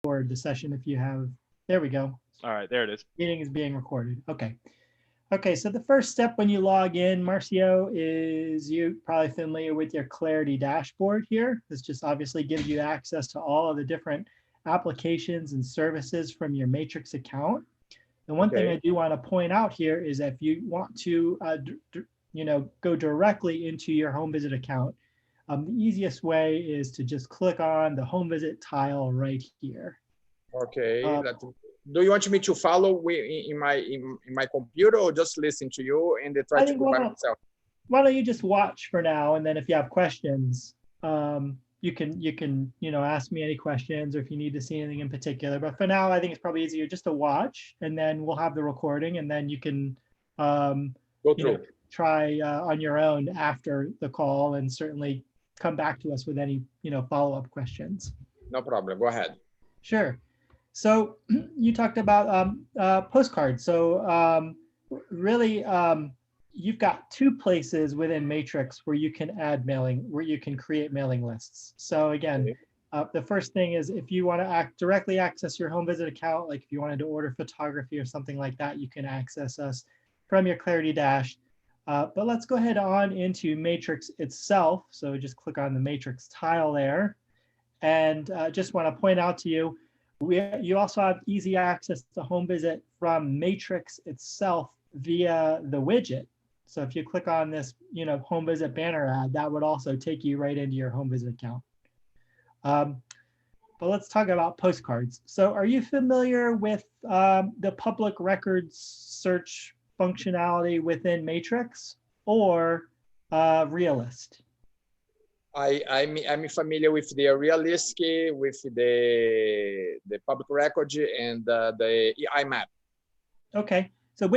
record the session if you have, there we go. All right, there it is. Meeting is being recorded. Okay. Okay, so the first step when you log in, Marcio, is you probably familiar with your Clarity dashboard here. This just obviously gives you access to all of the different applications and services from your Matrix account. And one thing I do want to point out here is that if you want to, go directly into your home visit account, the easiest way is to just click on the home visit tile right here. Okay. Do you want me to follow in my computer or just listen to you and try to do by myself? Why don't you just watch for now, and then if you have questions, you can ask me any questions, or if you need to see anything in particular. But for now, I think it's probably easier just to watch, and then we'll have the recording, and then you can go through. Try on your own after the call, and certainly come back to us with any follow-up questions. No problem. Go ahead. Sure. So you talked about postcards. So really, you've got two places within Matrix where you can add mailing, where you can create mailing lists. So again, the first thing is if you want to directly access your home visit account, like if you wanted to order photography or something like that, you can access us from your Clarity Dash. But let's go ahead on into Matrix itself. So just click on the Matrix tile there. And just want to point out to you, you also have easy access to home visit from Matrix itself via the widget. So if you click on this, home visit banner ad, that would also take you right into your home visit account. But let's talk about postcards. So are you familiar with the public records search functionality within Matrix or Realist? I'm familiar with the realistic, with the public record, and the IMAP. Okay, so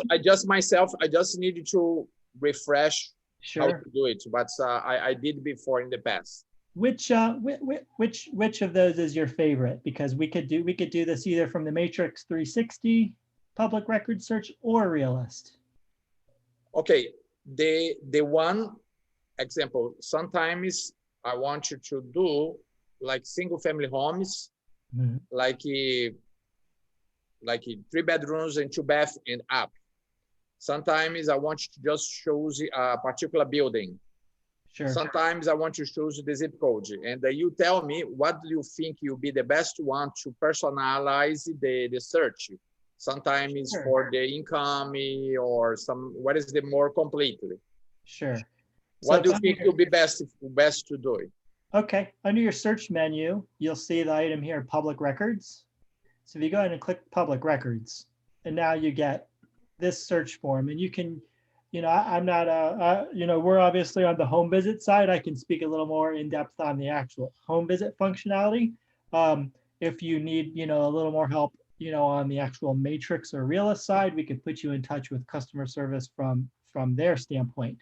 I just needed to refresh how to do it, but I did before in the past. Which of those is your favorite? Because we could do this either from the Matrix 360 public record search or Realist. Okay, the one example, sometimes I want you to do like single family homes, like 3 bedrooms and 2 baths and up. Sometimes I want you to just choose a particular building. Sure. Sometimes I want you to choose the zip code, and you tell me what do you think will be the best one to personalize the search. Sometimes it's for the income or what is the more completely. Sure. What do you think will be best to do it? Okay, under your search menu, you'll see the item here, public records. So if you go ahead and click public records, and now you get this search form, and you can, I'm not, we're obviously on the home visit side. I can speak a little more in depth on the actual home visit functionality. If you need, a little more help, on the actual Matrix or Realist side, we could put you in touch with customer service from their standpoint.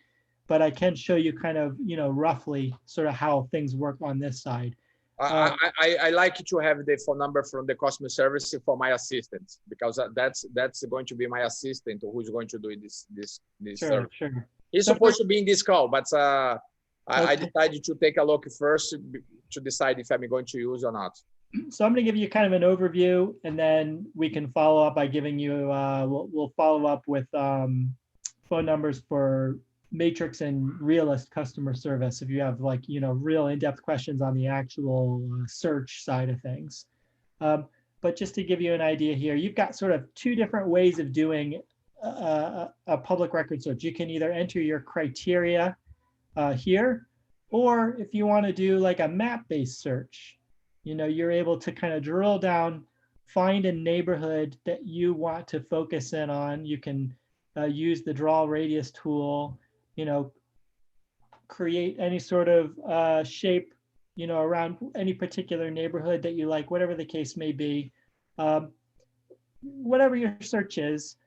But I can show you kind of, roughly sort of how things work on this side. I like to have the phone number from the customer service for my assistant, because that's going to be my assistant who's going to do this Sure. He's supposed to be in this call, but I decided to take a look first to decide if I'm going to use or not. So I'm going to give you kind of an overview, and then we can follow up by giving you, we'll follow up with phone numbers for Matrix and Realist customer service if you have real in-depth questions on the actual search side of things. But just to give you an idea here, you've got sort of two different ways of doing a public record search. You can either enter your criteria here, or if you want to do like a map-based search, you're able to kind of drill down, find a neighborhood that you want to focus in on. You can use the draw radius tool, create any sort of shape, around any particular neighborhood that you like, whatever the case may be. Whatever your search is,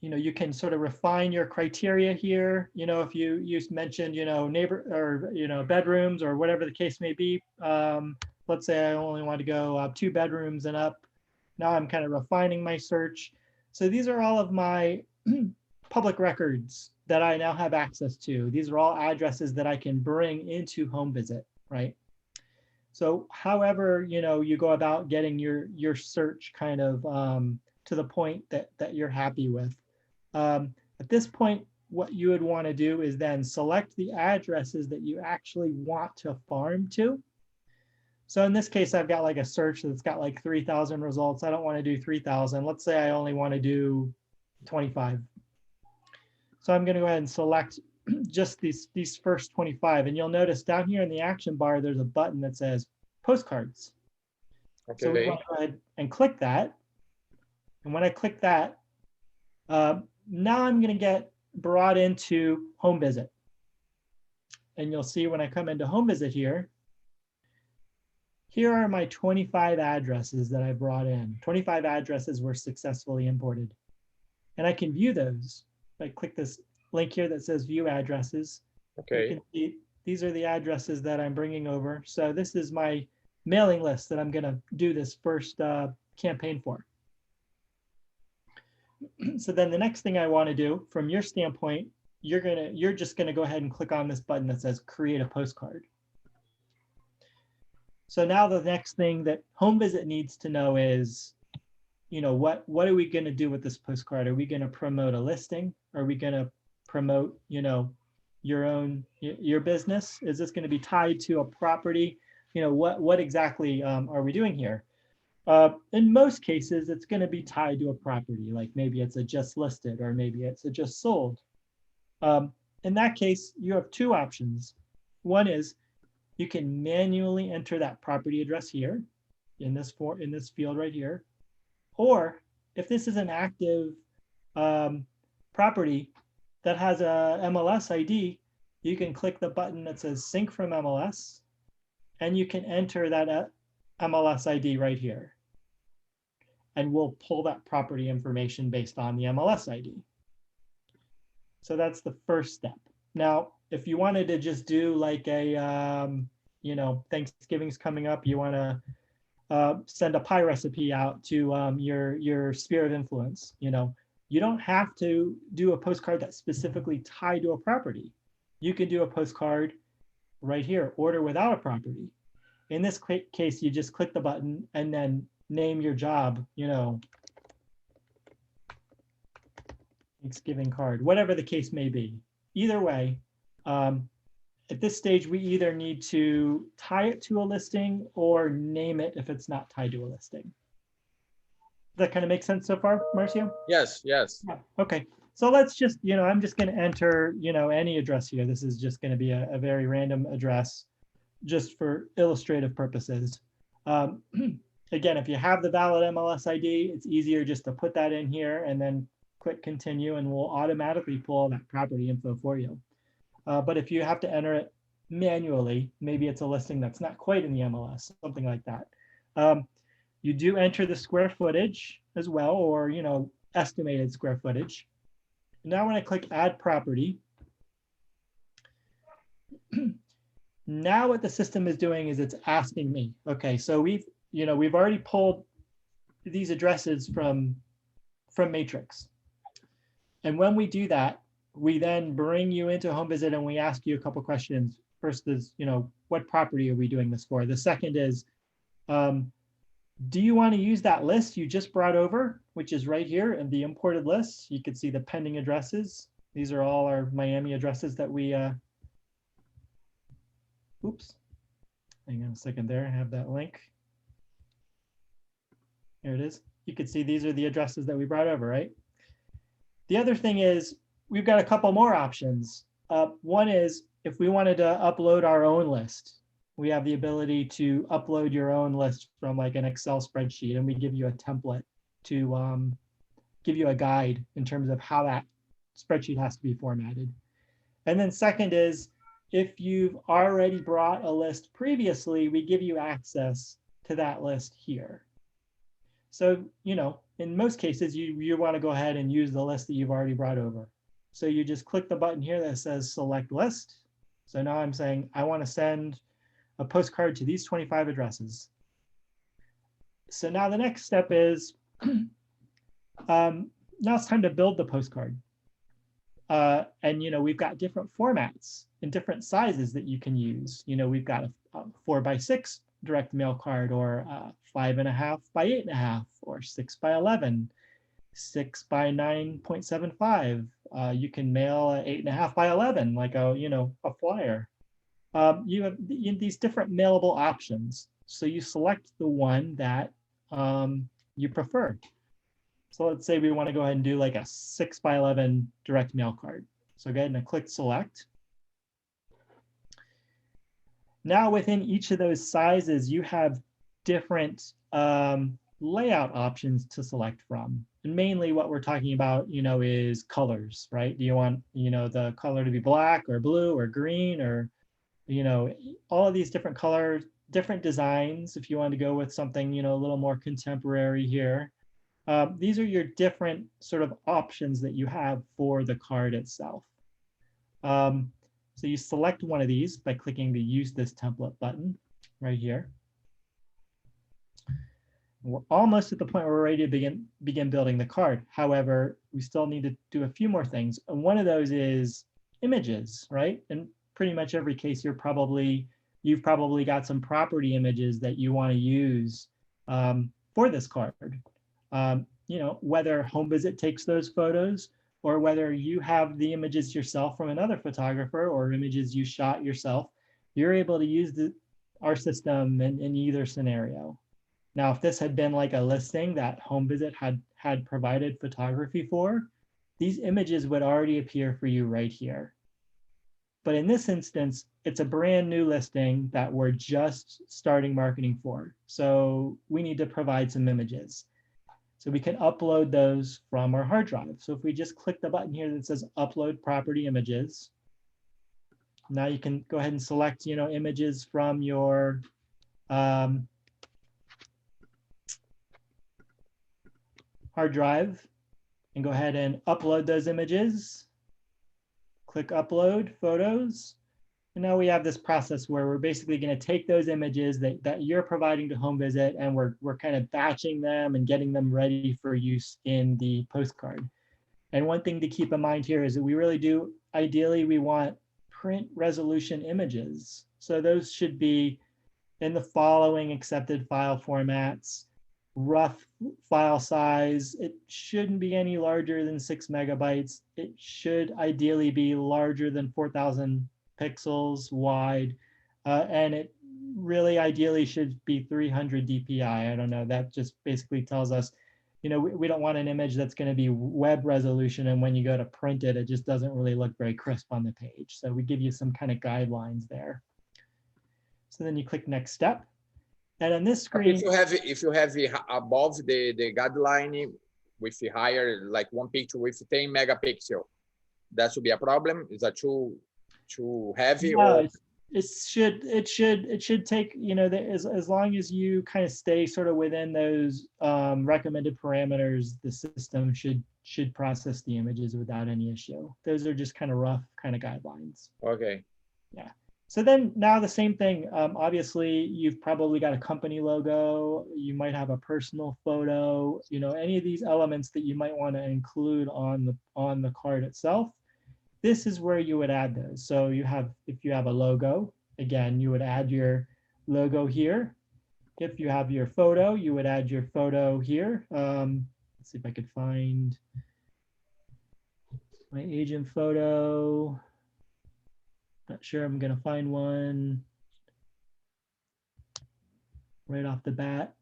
you can sort of refine your criteria here. If you mentioned, neighbor or, bedrooms or whatever the case may be. Let's say I only want to go 2 bedrooms and up. Now I'm kind of refining my search. So these are all of my public records that I now have access to. These are all addresses that I can bring into home visit, right? So however, you go about getting your search kind of to the point that you're happy with. At this point, what you would want to do is then select the addresses that you actually want to farm to. So in this case, I've got like a search that's got like 3,000 results. I don't want to do 3,000. Let's say I only want to do 25. So I'm going to go ahead and select just these first 25. And you'll notice down here in the action bar, there's a button that says postcards. Okay. So we want to go ahead and click that. And when I click that, now I'm going to get brought into Home Visit. And you'll see when I come into Home Visit here, here are my 25 addresses that I brought in. 25 addresses were successfully imported. And I can view those. If I click this link here that says view addresses, Okay. you can see these are the addresses that I'm bringing over. So this is my mailing list that I'm going to do this first campaign for. So then the next thing I want to do from your standpoint, you're just going to go ahead and click on this button that says create a postcard. So now the next thing that Home Visit needs to know is, what are we going to do with this postcard? Are we going to promote a listing? Are we going to promote, your business? Is this going to be tied to a property? What exactly are we doing here? In most cases, it's going to be tied to a property, like maybe it's a just listed or maybe it's a just sold. In that case, you have two options. One is you can manually enter that property address here in this field right here. Or if this is an active property that has a MLS ID, you can click the button that says sync from MLS, and you can enter that MLS ID right here. And we'll pull that property information based on the MLS ID. So that's the first step. Now, if you wanted to just do like a, Thanksgiving's coming up, you want to send a pie recipe out to your sphere of influence, you don't have to do a postcard that's specifically tied to a property. You can do a postcard right here, order without a property. In this case, you just click the button and then name your job, Thanksgiving card, whatever the case may be. Either way, at this stage, we either need to tie it to a listing or name it if it's not tied to a listing. Does that kind of make sense so far, Marcio? Yes, yes. Yeah. Okay. So let's just, I'm just going to enter, any address here. This is just going to be a very random address just for illustrative purposes. Again, if you have the valid MLS ID, it's easier just to put that in here and then click continue and we'll automatically pull that property info for you. But if you have to enter it manually, maybe it's a listing that's not quite in the MLS, something like that. You do enter the square footage as well, or estimated square footage. Now when I click add property, now what the system is doing is it's asking me, okay, so we've already pulled these addresses from Matrix. And when we do that, we then bring you into Home Visit and we ask you a couple questions. First is, what property are we doing this for? The second is, do you want to use that list you just brought over, which is right here in the imported list? You can see the pending addresses. These are all our Miami addresses that we, oops, hang on a second there, I have that link. Here it is. You can see these are the addresses that we brought over, right? The other thing is we've got a couple more options. One is if we wanted to upload our own list, we have the ability to upload your own list from like an Excel spreadsheet, and we give you a template to give you a guide in terms of how that spreadsheet has to be formatted. And then second is if you've already brought a list previously, we give you access to that list here. So, in most cases, you want to go ahead and use the list that you've already brought over. So you just click the button here that says select list. So now I'm saying I want to send a postcard to these 25 addresses. So now the next step is, now it's time to build the postcard. And we've got different formats and different sizes that you can use. We've got a 4x6 direct mail card, or 5.5 by 8.5, or 6 by 11, 6 by 9.75. You can mail 8.5 by 11, like a, a flyer. You have these different mailable options. So you select the one that you prefer. So let's say we want to go ahead and do like a 6 by 11 direct mail card. So go ahead and click select. Now within each of those sizes, you have different layout options to select from. And mainly what we're talking about, is colors, right? Do you want, the color to be black or blue or green, or, all of these different colors, different designs, if you want to go with something, a little more contemporary here. These are your different sort of options that you have for the card itself. So you select one of these by clicking the Use This Template button right here. We're almost at the point where we're ready to begin building the card. However, we still need to do a few more things. And one of those is images, right? In pretty much every case, you've probably got some property images that you want to use for this card. Whether Home Visit takes those photos, or whether you have the images yourself from another photographer, or images you shot yourself, you're able to use our system in either scenario. Now, if this had been like a listing that Home Visit had provided photography for, these images would already appear for you right here. But in this instance, it's a brand new listing that we're just starting marketing for. So we need to provide some images. So we can upload those from our hard drive. So if we just click the button here that says Upload Property Images, now you can go ahead and select, images from your hard drive, and go ahead and upload those images. Click Upload Photos. And now we have this process where we're basically going to take those images that you're providing to Home Visit, and we're kind of batching them and getting them ready for use in the postcard. And one thing to keep in mind here is that we really do, ideally, we want print resolution images. So those should be in the following accepted file formats: rough file size. It shouldn't be any larger than 6 megabytes. It should ideally be larger than 4,000 pixels wide, and it really ideally should be 300 dpi. I don't know, that just basically tells us, we don't want an image that's going to be web resolution, and when you go to print it, it just doesn't really look very crisp on the page. So we give you some kind of guidelines there. So then you click Next Step. And on this screen, if you have above the guideline with the higher, like one picture with 10 megapixel, that should be a problem. Is that too heavy? No, or it should take, as long as you kind of stay sort of within those recommended parameters, the system should process the images without any issue. Those are just kind of rough kind of guidelines. Okay. Yeah. So then now the same thing. Obviously, you've probably got a company logo. You might have a personal photo. Any of these elements that you might want to include on the card itself. This is where you would add those. So if you have a logo, again, you would add your logo here. If you have your photo, you would add your photo here. Let's see if I could find my agent photo. Not sure I'm going to find one right off the bat.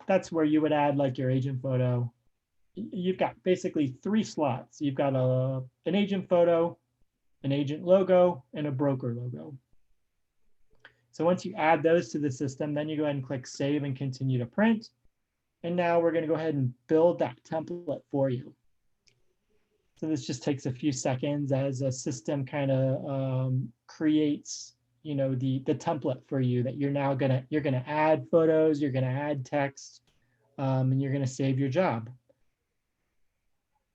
That's where you would add like your agent photo. You've got basically 3 slots. You've got an agent photo, an agent logo, and a broker logo. So once you add those to the system, then you go ahead and click Save and Continue to Print. And now we're going to go ahead and build that template for you. So this just takes a few seconds as a system kind of creates, the template for you that you're gonna add photos, you're gonna add text, and you're gonna save your job.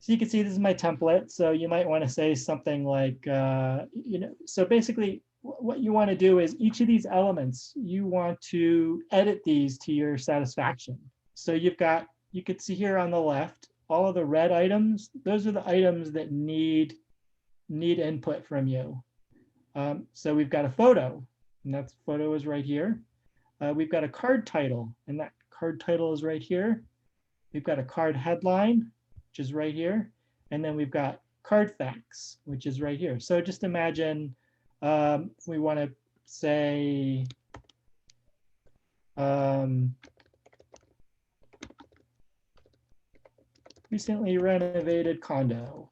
So you can see this is my template. So you might want to say something like, so basically what you want to do is each of these elements, you want to edit these to your satisfaction. So you could see here on the left, all of the red items, those are the items that need input from you. So we've got a photo. and that photo is right here. We've got a card title, and that card title is right here. We've got a card headline, which is right here. And then we've got card facts, which is right here. So just imagine we want to say, recently renovated condo.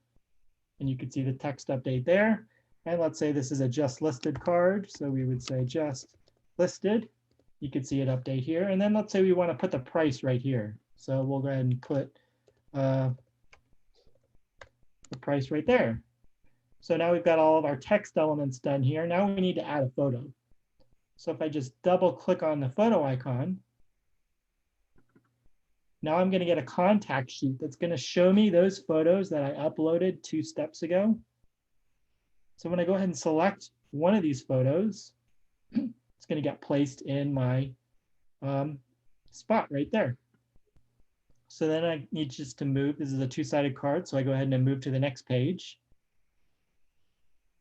And you can see the text update there. And let's say this is a just listed card. So we would say just listed. You can see it update here. And then let's say we want to put the price right here. So we'll go ahead and put the price right there. So now we've got all of our text elements done here. Now we need to add a photo. So if I just double click on the photo icon, now I'm going to get a contact sheet that's going to show me those photos that I uploaded 2 steps ago. So when I go ahead and select one of these photos, it's going to get placed in my spot right there. So then I need just to move. This is a 2-sided card. So I go ahead and move to the next page.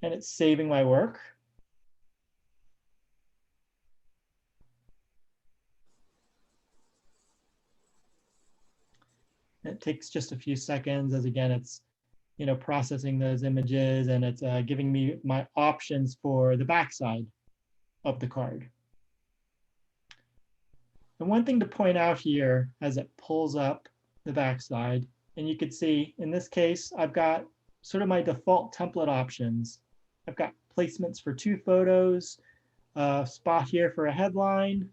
And it's saving my work. It takes just a few seconds, as again, it's processing those images, and it's giving me my options for the backside of the card. And one thing to point out here as it pulls up the backside, and you can see in this case, I've got sort of my default template options. I've got placements for 2 photos, spot here for a headline,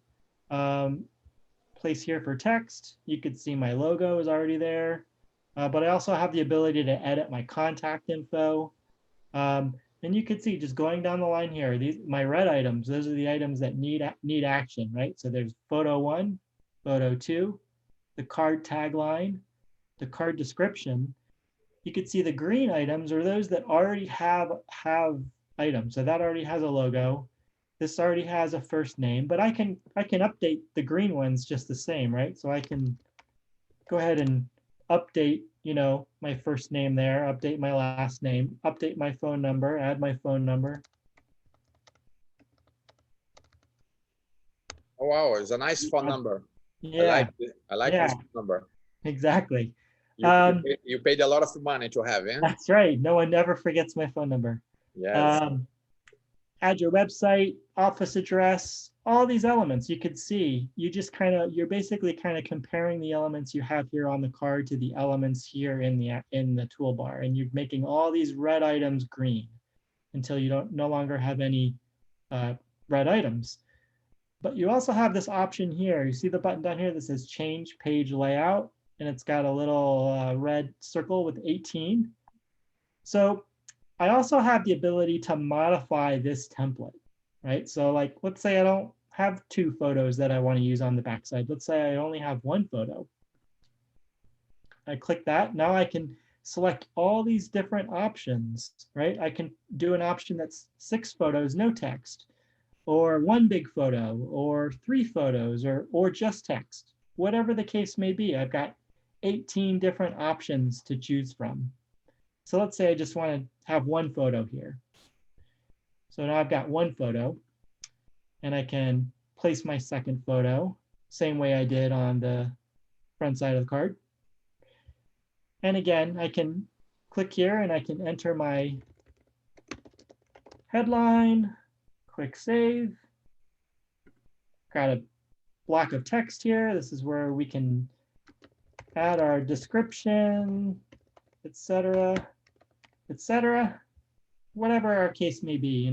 place here for text. You could see my logo is already there, but I also have the ability to edit my contact info. And you can see just going down the line here, my red items, those are the items that need action, right? So there's photo 1, photo 2, the card tagline, the card description. You could see the green items are those that already have items. So that already has a logo. This already has a first name, but I can update the green ones just the same, right? So I can go ahead and update, my first name there, update my last name, update my phone number, add my phone number. Oh, wow, it's a nice phone number. Yeah. I like this number. Exactly. You paid a lot of money to have it. That's right. No one ever forgets my phone number. Yes. Add your website, office address, all these elements you could see. You're basically kind of comparing the elements you have here on the card to the elements here in the toolbar, and you're making all these red items green until you no longer have any red items. But you also have this option here. You see the button down here that says change page layout, and it's got a little red circle with 18. So I also have the ability to modify this template, right? So like, let's say I don't have 2 photos that I want to use on the backside. Let's say I only have 1 photo. I click that. Now I can select all these different options, right? I can do an option that's 6 photos, no text, or 1 big photo, or 3 photos, or just text. Whatever the case may be, I've got 18 different options to choose from. So let's say I just want to have 1 photo here. So now I've got 1 photo, and I can place my second photo, same way I did on the front side of the card. And again, I can click here and I can enter my headline, click save. Got a block of text here. This is where we can add our description, etc., etc. Whatever our case may be,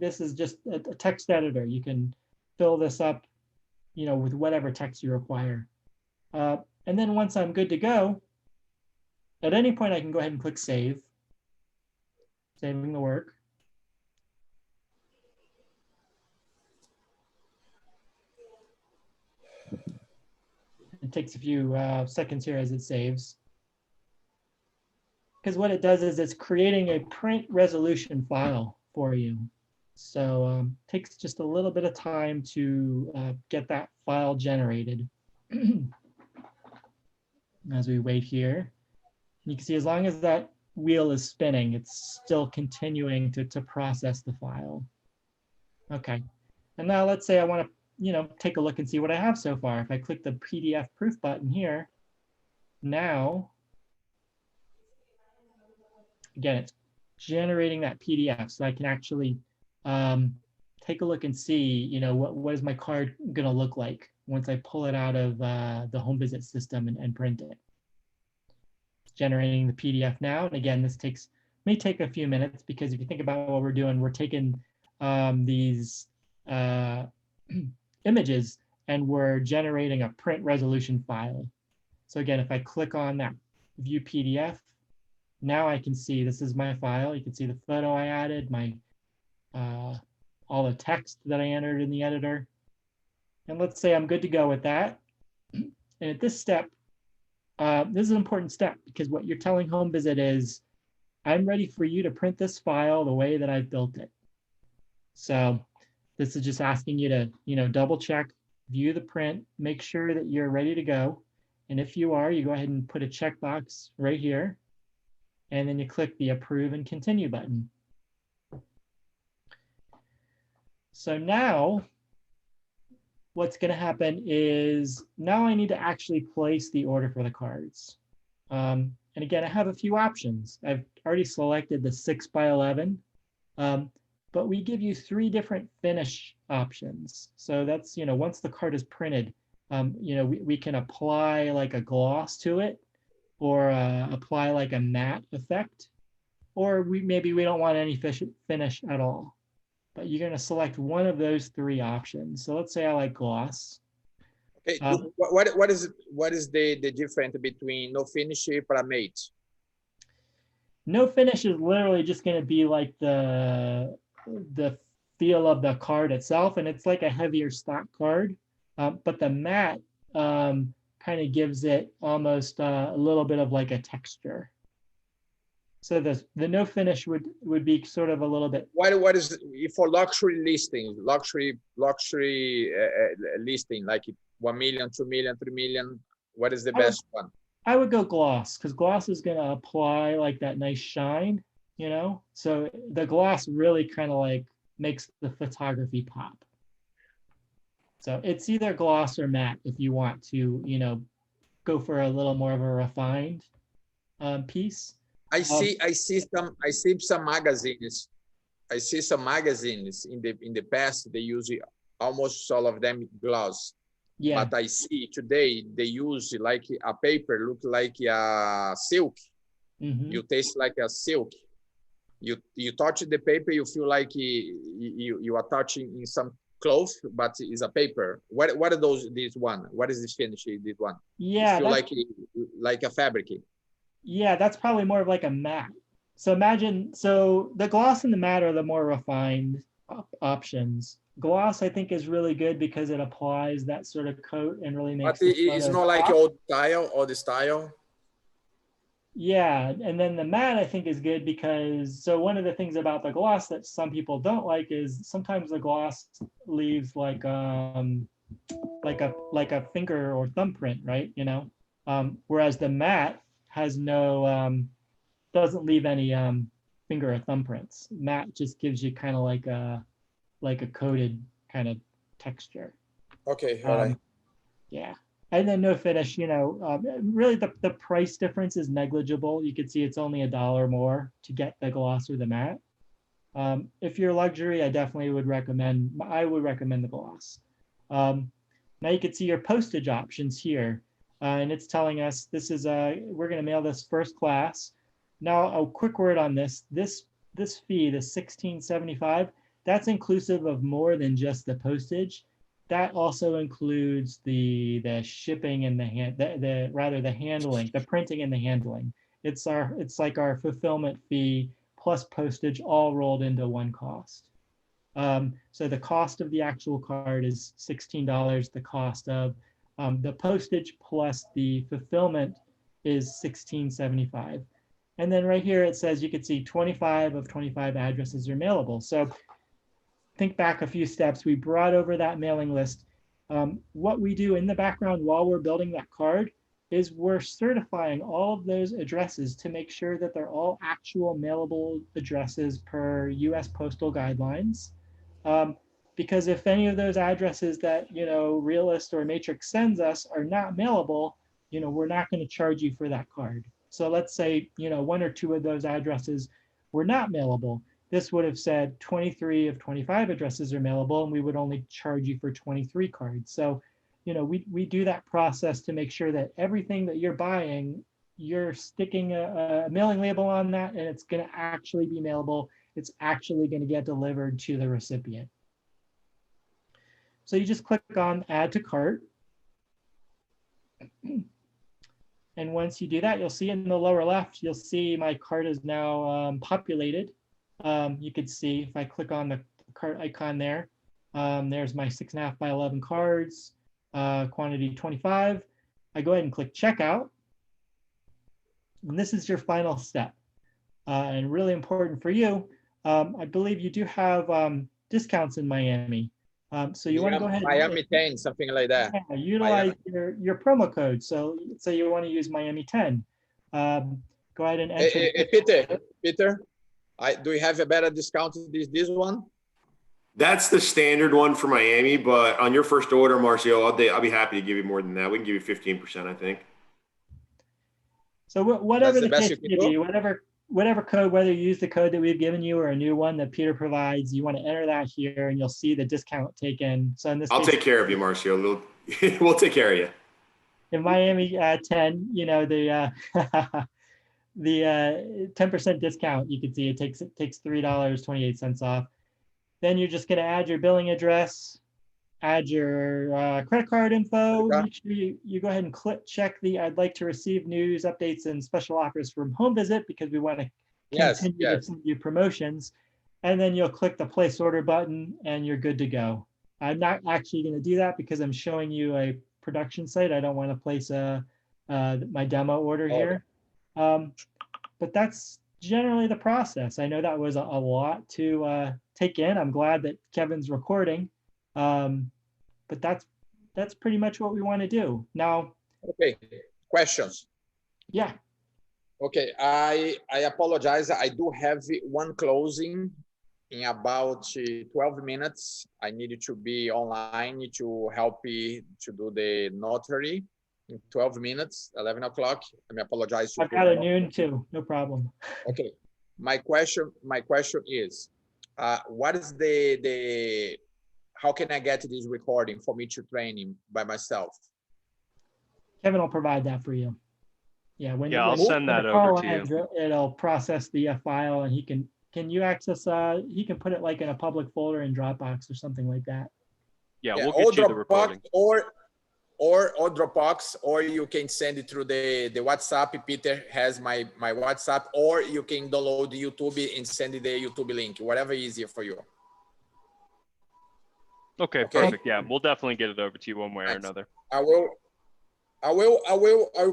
this is just a text editor. You can fill this up, with whatever text you require. And then once I'm good to go, at any point I can go ahead and click save, saving the work. It takes a few seconds here as it saves. Because what it does is it's creating a print resolution file for you. So it takes just a little bit of time to get that file generated. As we wait here, you can see as long as that wheel is spinning, it's still continuing to process the file. Okay. And now let's say I want to, take a look and see what I have so far. If I click the PDF proof button here, now, again, it's generating that PDF so I can actually take a look and see, what is my card going to look like once I pull it out of the home visit system and print it. It's generating the PDF now. And again, this may take a few minutes because if you think about what we're doing, we're taking these images and we're generating a print resolution file. So again, if I click on that view PDF, now I can see this is my file. You can see the photo I added, my all the text that I entered in the editor. And let's say I'm good to go with that. And at this step, this is an important step because what you're telling Home Visit is, I'm ready for you to print this file the way that I've built it. So this is just asking you to, double check, view the print, make sure that you're ready to go. And if you are, you go ahead and put a checkbox right here. And then you click the approve and continue button. So now what's going to happen is now I need to actually place the order for the cards. And again, I have a few options. I've already selected the 6x11, but we give you 3 different finish options. So that's, once the card is printed, we can apply like a gloss to it or apply like a matte effect, or maybe we don't want any finish at all. But you're going to select one of those 3 options. So let's say I like gloss. Okay, what is the difference between no finish para mate? No finish is literally just going to be like the feel of the card itself, and it's like a heavier stock card. But the matte kind of gives it almost a little bit of like a texture. So the no finish would be sort of a little bit. What is for luxury listing, luxury listing like 1 million, 2 million, 3 million? What is the best one? I would go gloss because gloss is going to apply like that nice shine, So the gloss really kind of like makes the photography pop. So it's either gloss or matte if you want to, go for a little more of a refined piece. I see some magazines. I see some magazines in the past they use almost all of them gloss. Yeah. But I see today they use like a paper, look like a silk. Mm-hmm. You taste like a silk. You touch the paper, you feel like you are touching in some cloth, but it's a paper. What are those? This one. What is this finish? This one. Yeah. You feel like a fabric. Yeah, that's probably more of like a matte. So imagine, the gloss and the matte are the more refined options. Gloss, I think, is really good because it applies that sort of coat and really makes. But it's not like old style. Yeah, and then the matte I think is good because one of the things about the gloss that some people don't like is sometimes the gloss leaves like a finger or thumbprint, right? Whereas the matte has no doesn't leave any finger or thumbprints. Matte just gives you kind of like a coated kind of texture. Okay, all right. Yeah, and then no finish. Really the price difference is negligible. You can see it's only $1 more to get the gloss or the matte. If you're luxury, I definitely would recommend. I would recommend the gloss. Now you can see your postage options here. And it's telling us this is we're going to mail this first class. Now a quick word on this fee, the $16.75, that's inclusive of more than just the postage. That also includes the shipping and the handling, the printing and the handling. It's like our fulfillment fee plus postage all rolled into one cost. So the cost of the actual card is $16. The cost of the postage plus the fulfillment is $16.75. And then right here it says you can see 25 of 25 addresses are mailable. So think back a few steps. We brought over that mailing list. What we do in the background while we're building that card is we're certifying all of those addresses to make sure that they're all actual mailable addresses per US postal guidelines. because if any of those addresses that, you know, Realist or Matrix sends us are not mailable, you know, we're not going to charge you for that card. So let's say, you know, 1 or 2 of those addresses were not mailable. This would have said 23 of 25 addresses are mailable, and we would only charge you for 23 cards. So, you know, we do that process to make sure that everything that you're buying, you're sticking a mailing label on that, and it's going to actually be mailable. It's actually going to get delivered to the recipient. So you just click on Add to Cart. And once you do that, you'll see in the lower left, you'll see my cart is now populated. You could see if I click on the cart icon there, there's my 6.5 by 11 cards, quantity 25. I go ahead and click checkout. And this is your final step. And really important for you, I believe you do have discounts in Miami. So you want to go ahead. Miami 10, something like that. Yeah, utilize your promo code. So say you want to use Miami 10. Go ahead and enter. Peter, do you have a better discount than this one? That's the standard one for Miami, but on your first order, Marcio, I'll be happy to give you more than that. We can give you 15%, I think. So whatever the case may be, whatever code, whether you use the code that we've given you or a new one that Peter provides, you want to enter that here and you'll see the discount taken. So in this I'll take care of you, Marcio. We'll take care of you. In Miami 10, you know, the 10% discount, you can see it takes $3.28 off. Then you're just going to add your billing address, add your credit card info. Make sure you go ahead and check the I'd like to receive news, updates, and special offers from home visit, because we want to continue to send you promotions. And then you'll click the place order button and you're good to go. I'm not actually going to do that because I'm showing you a production site. I don't want to place my demo order here. But that's generally the process. I know that was a lot to take in. I'm glad that Kevin's recording. But that's pretty much what we want to do now. Okay, questions. Yeah. Okay, I apologize. I do have one closing in about 12 minutes. I needed to be online to help you to do the notary in 12 minutes, 11 o'clock. I apologize. I've got a noon too, no problem. Okay, my question is, what is how can I get this recording for me to train him by myself? Kevin will provide that for you. Yeah, I'll send that over to you. It'll process the file, and he can you access? He can put it like in a public folder in Dropbox or something like that. Yeah, we'll get you the recording. Or Dropbox, or you can send it through the WhatsApp. Peter has my WhatsApp, or you can download the YouTube and send the YouTube link. Whatever is easier for you. Okay, perfect. Yeah, we'll definitely get it over to you one way or another. I will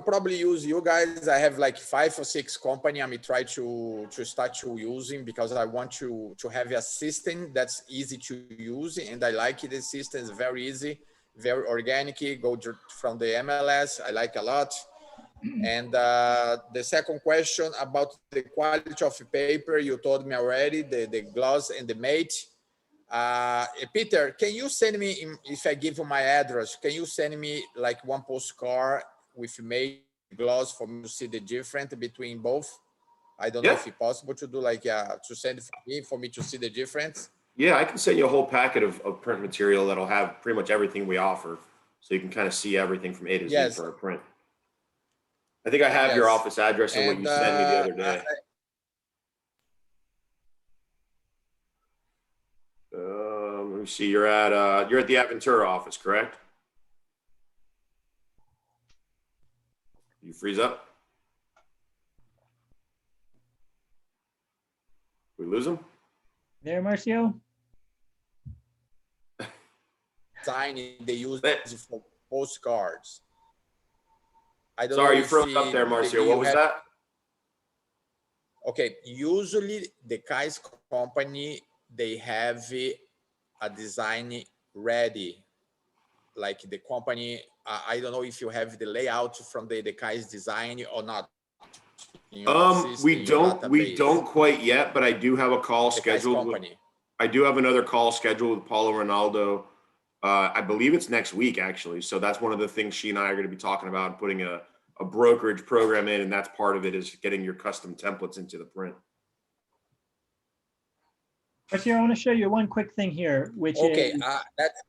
probably use you guys. I have like 5 or 6 company. I'm try to start to using, because I want to have a system that's easy to use, and I like the system. It's very easy, very organic. Go from the MLS. I like a lot. And the second question about the quality of paper, you told me already, the gloss and the mate. Peter, can you send me, if I give you my address, can you send me like one postcard with mate gloss for me to see the difference between both? I don't know if it's possible to do like, to send it for me to see the difference. Yeah, I can send you a whole packet of print material that'll have pretty much everything we offer. So you can kind of see everything from A to Z for our print. I think I have your office address and what you sent me the other day. Let me see. You're at the Aventura office, correct? You freeze up? We lose him? There, Marcio. Signing, they use it for postcards. I don't Sorry, know you froze up there, Marcio. What was that? Okay, usually the Kai's company, they have a design ready, like the company. I don't know if you have the layout from the Kai's design or not. We don't quite yet, but I do have a call scheduled. I do have another call scheduled with Paulo Ronaldo. I believe it's next week, actually. So that's one of the things she and I are going to be talking about, putting a brokerage program in, and that's part of it, is getting your custom templates into the print. Actually, I want to show you one quick thing here, which is that's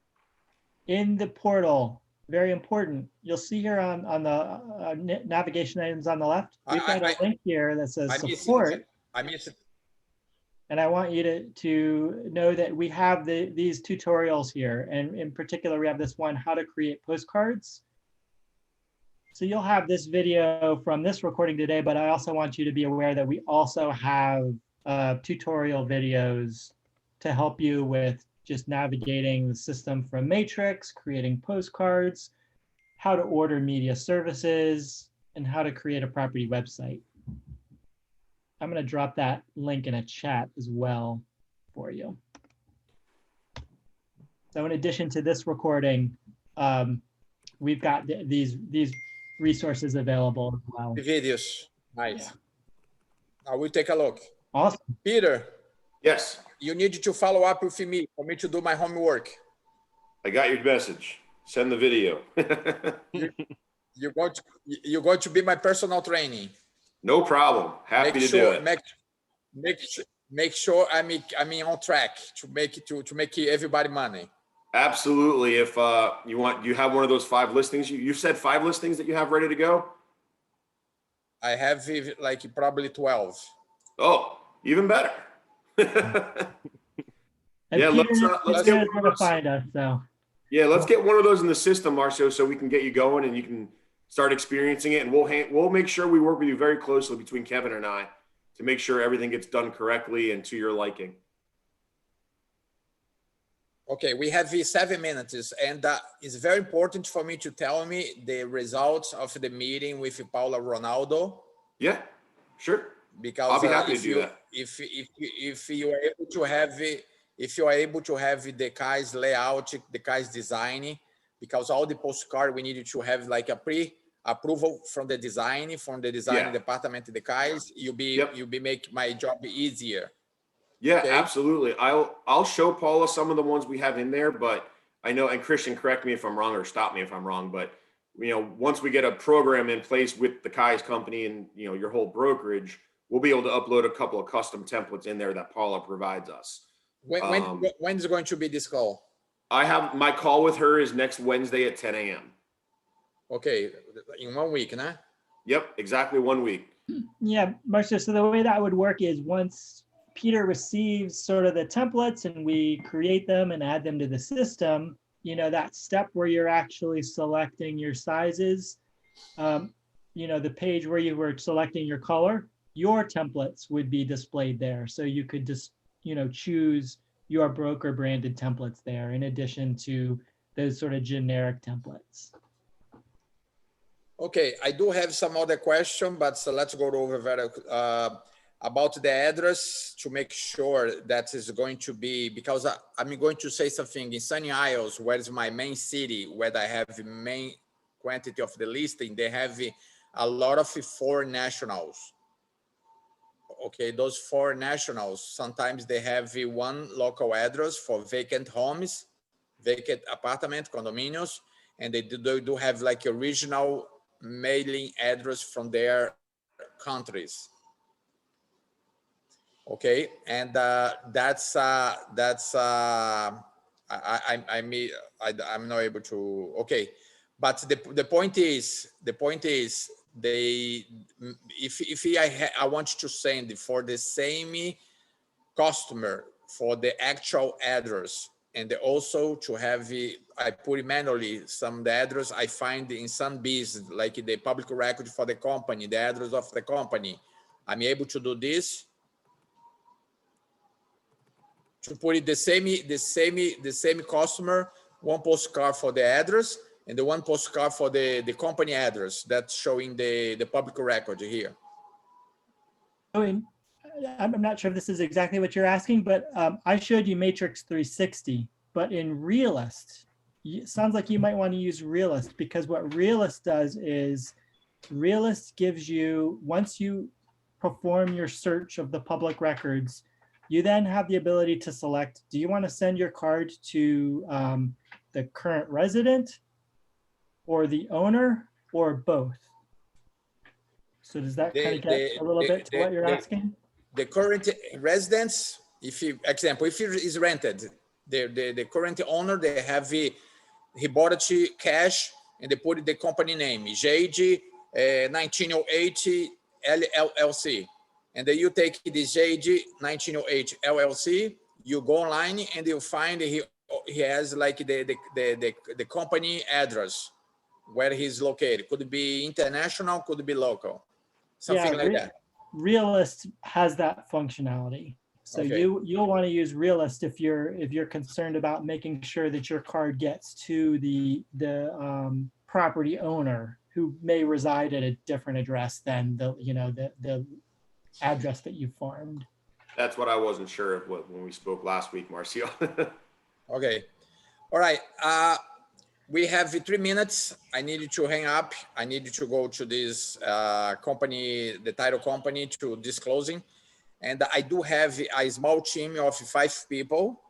in the portal. Very important. You'll see here on the navigation items on the left, we've got a link here that says support. I missed it. And I want you to know that we have these tutorials here. And in particular, we have this one, how to create postcards. So you'll have this video from this recording today, but I also want you to be aware that we also have tutorial videos to help you with just navigating the system from Matrix, creating postcards, how to order media services, and how to create a property website. I'm going to drop that link in a chat as well for you. So in addition to this recording, we've got these resources available as well. The videos, nice. Yeah. I will take a look. Awesome. Peter. Yes. You need to follow up with me for me to do my homework. I got your message. Send the video. You're going to be my personal trainee. No problem. Happy to do it. Make sure I'm on track to make everybody money. Absolutely. If you have one of those 5 listings. You said 5 listings that you have ready to go. I have like probably 12. Oh, even better. Yeah, let's get one to find us. So yeah, let's get one of those in the system, Marcio, so we can get you going and you can start experiencing it. And we'll make sure we work with you very closely between Kevin and I to make sure everything gets done correctly and to your liking. Okay, we have 7 minutes, and it's very important for me to tell me the results of the meeting with Paulo Ronaldo. Yeah, sure. Because I'll be happy to do that. If you are able to have the guy's layout, the guy's design, because all the postcard we needed to have like a pre-approval from the design department, the guys, you'll be make my job easier. Yeah, okay? Absolutely. I'll show Paula some of the ones we have in there, but I know, and Christian, correct me if I'm wrong or stop me if I'm wrong, but once we get a program in place with the Kai's company and your whole brokerage, we'll be able to upload a couple of custom templates in there that Paula provides us. When's going to be this call? I have my call with her is next Wednesday at 10 a.m. Okay, in 1 week, nah? Yep, exactly 1 week. Yeah, Marcio, so the way that would work is once Peter receives sort of the templates and we create them and add them to the system, that step where you're actually selecting your sizes, the page where you were selecting your color, your templates would be displayed there. So you could just, choose your broker branded templates there in addition to those sort of generic templates. Okay, I do have some other question, but let's go over very about the address to make sure that is going to be, because I'm going to say something in Sunny Isles, where is my main city, where I have the main quantity of the listing, they have a lot of foreign nationals. Okay, those foreign nationals, sometimes they have one local address for vacant homes, vacant apartment, condominiums, and they do have like original mailing address from their countries. Okay, and I'm not able to. Okay, but the point is I want to send for the same customer for the actual address, and also to have I put manually some the address I find in some biz, like the public record for the company, the address of the company. I'm able to do this. To put it the same customer, one postcard for the address and the one postcard for the company address that's showing the public record here. I'm not sure if this is exactly what you're asking, but I showed you Matrix 360, but in Realist, it sounds like you might want to use Realist, because what Realist does is Realist gives you, once you perform your search of the public records, You then have the ability to select, do you want to send your card to the current resident or the owner or both? So does that kind of get a little bit to what you're asking? The current residence, if you, example, if it is rented, the current owner, they have he bought it cash and they put the company name, JG 1908 LLC. And then you take the JG 1908 LLC, you go online and you find he has like the company address where he's located. Could be international, could be local, something like that. Realist has that functionality. So Okay. you'll want to use Realist if you're concerned about making sure that your card gets to the property owner who may reside at a different address than the address that you farmed. That's what I wasn't sure of when we spoke last week, Marcio. Okay. All right. We have 3 minutes. I need you to hang up. I need you to go to this company, the title company, to this closing. And I do have a small team of 5 people.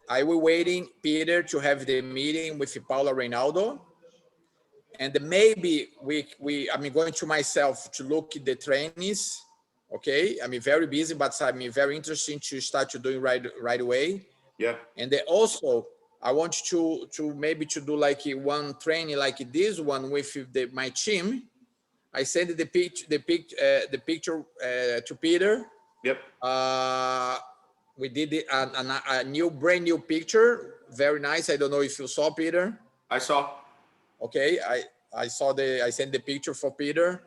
I will waiting Peter to have the meeting with Paula Reynaldo. And maybe I'm going to myself to look at the trainees. Okay. I'm very busy, but I'm very interested to start to doing right away. Yeah. And then also, I want you to maybe to do like one training like this one with my team. I sent the picture to Peter. Yep. We did a brand new picture. Very nice. I don't know if you saw, Peter. I saw. Okay, I sent the picture for Peter.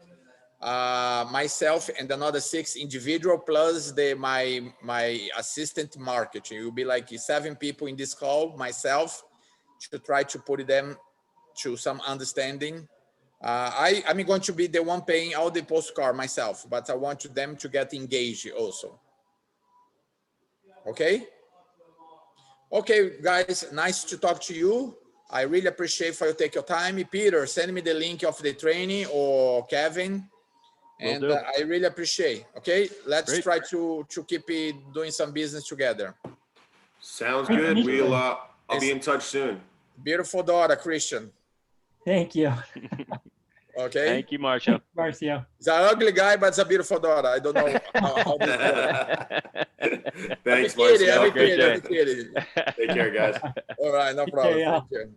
Myself and another 6 individual plus my assistant marketing. It will be like 7 people in this call, myself, to try to put them to some understanding. I'm going to be the one paying all the postcard myself, but I want them to get engaged also. Okay? Okay, guys, nice to talk to you. I really appreciate for you take your time. Peter, send me the link of the training, or Kevin. And I really appreciate. Okay, let's try to keep doing some business together. Sounds good. We'll I'll be in touch soon. Beautiful daughter, Christian. Thank you. Okay. Thank you, Marcio. Marcio. He's an ugly guy, but it's a beautiful daughter. I don't know how this Thanks, Marcio. Marcio. Take care, guys. All right, no problem. Yeah. Thank you.